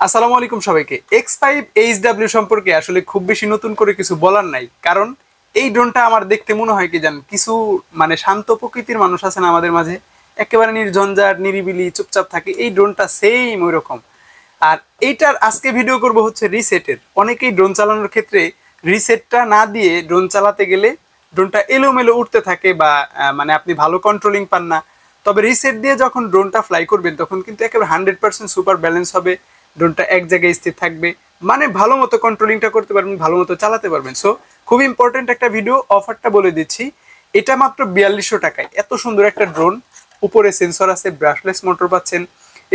আসসালামু আলাইকুম সবাইকে। X5HW সম্পর্কে আসলে খুব বেশি নতুন করে কিছু বলার নাই, কারণ এই ড্রোনটা আমার দেখতে মনে হয় কি জান, কিছু মানে শান্ত প্রকৃতির মানুষ আছেন আমাদের মাঝে, একেবারে নির্ঝঞ্ঝাট নিরিবিলি চুপচাপ থাকে, এই ড্রোনটা সেম ওই রকম। আর এইটার আজকে ভিডিও করব হচ্ছে রিসেটের। অনেকেই ড্রোন চালানোর ক্ষেত্রে রিসেটটা না দিয়ে ড্রোন চালাতে গেলে ড্রোনটা এলোমেলো উঠতে থাকে বা মানে আপনি ভালো কন্ট্রোলিং পান না। তবে রিসেট দিয়ে যখন ড্রোনটা ফ্লাই করবেন তখন কিন্তু একেবারে 100% সুপার ব্যালেন্স হবে, ড্রোনটা এক জায়গায় স্থির থাকবে, মানে ভালো মতো কন্ট্রোলিংটা করতে পারবেন, ভালো মতো চালাতে পারবেন। সো খুব ইম্পর্টেন্ট একটা ভিডিও, অফারটা বলে দিচ্ছি। এটা মাত্র 4200 টাকায় এত সুন্দর একটা ড্রোন, উপরে সেন্সর আছে, ব্রাশলেস মোটর পাচ্ছেন,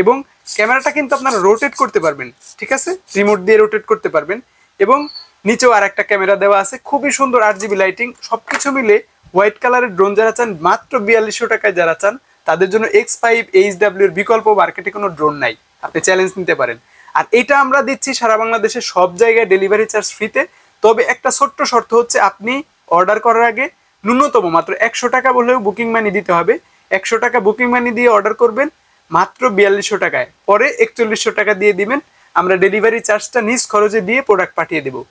এবং ক্যামেরাটা কিন্তু আপনারা রোটেট করতে পারবেন, ঠিক আছে, রিমোট দিয়ে রোটেট করতে পারবেন। এবং নিচেও আর একটা ক্যামেরা দেওয়া আছে, খুবই সুন্দর 8GB লাইটিং, সবকিছু মিলে হোয়াইট কালারের ড্রোন যারা চান, মাত্র 4200 টাকায় যারা চান, তাদের জন্য X5HW এর বিকল্প মার্কেটে কোনো ড্রোন নাই, আপনি চ্যালেঞ্জ নিতে পারেন। আর এটা আমরা দিচ্ছি সারা বাংলাদেশে সব জায়গায় ডেলিভারি চার্জ ফ্রিতে। তবে একটা ছোট্ট শর্ত হচ্ছে, আপনি অর্ডার করার আগে ন্যূনতম মাত্র 100 টাকা বলেও বুকিং মানি দিতে হবে। 100 টাকা বুকিং মানি দিয়ে অর্ডার করবেন মাত্র 4200 টাকায়, পরে 4100 টাকা দিয়ে দিবেন, আমরা ডেলিভারি চার্জটা নিজ খরচে দিয়ে প্রোডাক্ট পাঠিয়ে দেবো।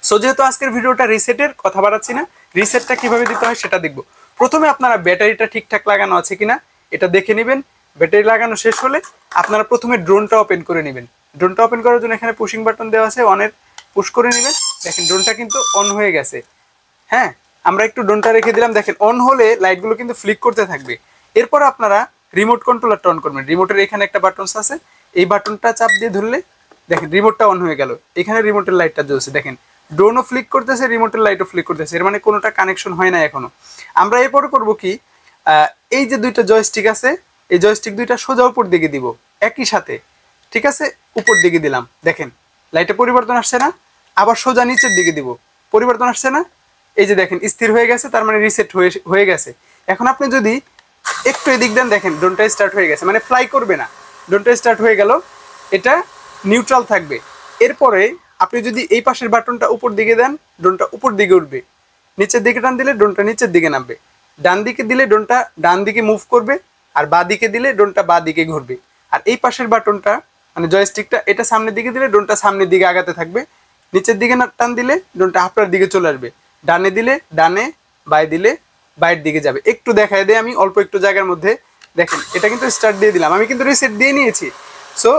সো যেহেতু আজকের ভিডিওটা রিসেটের, কথা বাড়াচ্ছি না, রিসেটটা কিভাবে দিতে হয় সেটা দেখবো। প্রথমে আপনারা ব্যাটারিটা ঠিকঠাক লাগানো আছে কিনা এটা দেখে নেবেন। ব্যাটারি লাগানো শেষ হলে আপনারা প্রথমে ড্রোনটা ওপেন করে নেবেন। ড্রোনটা ওপেন করার জন্য এখানে পুশিং বাটন দেওয়া আছে, অনের পুশ করে নেবেন। দেখেন ড্রোনটা কিন্তু অন হয়ে গেছে। হ্যাঁ, আমরা একটু ড্রোনটা রেখে দিলাম, দেখেন অন হলে লাইটগুলো কিন্তু ফ্লিক করতে থাকবে। এরপর আপনারা রিমোট কন্ট্রোলারটা অন করবেন। রিমোটের এখানে একটা বাটন আছে, এই বাটনটা চাপ দিয়ে ধরলে দেখেন রিমোটটা অন হয়ে গেল। এখানে রিমোটের লাইটটা জ্বলছে, দেখেন ড্রোনও ফ্লিক করতেছে, রিমোটের লাইটও ফ্লিক করতেছে, এর মানে কোনোটা কানেকশন হয় না এখনো। আমরা এরপরে করবো কি, এই যে দুইটা জয়স্টিক আছে, এই জয়স্টিক দুইটা সোজা উপর দিকে দিব একই সাথে, ঠিক আছে, উপর দিকে দিলাম, দেখেন লাইটে পরিবর্তন আসছে না। আবার সোজা নিচের দিকে দিব, পরিবর্তন আসছে না। এই যে দেখেন স্থির হয়ে গেছে, তার মানে রিসেট হয়ে গেছে। এখন আপনি যদি একটু এদিক দেন, দেখেন ড্রোনটা স্টার্ট হয়ে গেছে, মানে ফ্লাই করবে না, ড্রোনটা স্টার্ট হয়ে গেল, এটা নিউট্রাল থাকবে। এরপরে আপনি যদি এই পাশের বাটনটা উপর দিকে দেন, ড্রোনটা উপর দিকে উঠবে, নিচের দিকে টান দিলে ড্রোনটা নিচের দিকে নামবে, ডান দিকে দিলে ড্রোনটা ডান দিকে মুভ করবে, আর বাঁ দিকে দিলে ড্রোনটা বাঁ দিকে ঘুরবে। আর এই পাশের বাটনটা মানে জয়স্টিকটা, এটা সামনের দিকে দিলে ড্রোনটা সামনের দিকে আগাতে থাকবে, নিচের দিকে না টান দিলে ড্রোনটা আপনার দিকে চলে আসবে, ডানে দিলে ডানে, বাই দিলে বাইরের দিকে যাবে। একটু দেখায় দেয় আমি অল্প একটু জায়গার মধ্যে, দেখেন এটা কিন্তু স্টার্ট দিয়ে দিলাম, আমি কিন্তু রিসেট দিয়ে নিয়েছি। সো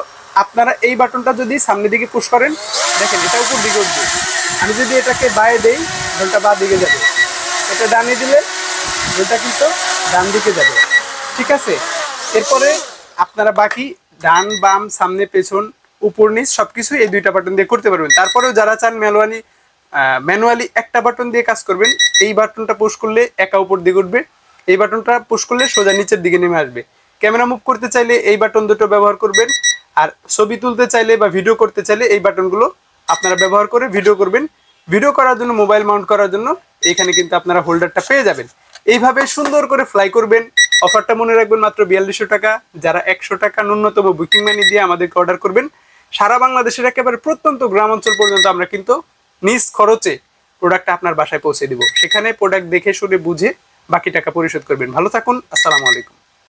আপনারা এই বাটনটা যদি সামনের দিকে পুশ করেন, দেখেন এটা উপর দিকে উঠবে। আমি যদি এটাকে বায়ে দেই, ড্রোনটা বাঁ দিকে যাবে, এটা ডানে দিলে ড্রোনটা কিন্তু ডান দিকে যাবে, ঠিক আছে। এরপরে আপনারা বাকি ডান বাম সামনে পেছন উপর নিচ সবকিছু এই দুইটা বাটন দিয়ে করতে পারবেন। তারপরেও যারা চান ম্যানুয়ালি একটা বাটন দিয়ে কাজ করবেন, এই বাটনটা পুশ করলে একা উপর দিকে উঠবে, এই বাটনটা পুশ করলে সোজা নিচের দিকে নেমে আসবে। ক্যামেরা মুভ করতে চাইলে এই বাটন দুটো ব্যবহার করবেন, আর ছবি তুলতে চাইলে বা ভিডিও করতে চাইলে এই বাটনগুলো আপনারা ব্যবহার করে ভিডিও করবেন। ভিডিও করার জন্য, মোবাইল মাউন্ট করার জন্য এখানে কিন্তু আপনারা হোল্ডারটা পেয়ে যাবেন। এইভাবে সুন্দর করে ফ্লাই করবেন। অফারটা মনে রাখবেন, মাত্র 4200 টাকা। যারা 100 টাকা ন্যূনতম বুকিং মানি দিয়ে আমাদেরকে অর্ডার করবেন, সারা বাংলাদেশের একেবারে প্রত্যন্ত গ্রাম অঞ্চল পর্যন্ত আমরা কিন্তু নিজ খরচে প্রোডাক্টটা আপনার বাসায় পৌঁছে দিব। সেখানে প্রোডাক্ট দেখে শুনে বুঝে বাকি টাকা পরিশোধ করবেন। ভালো থাকুন, আসসালামু আলাইকুম।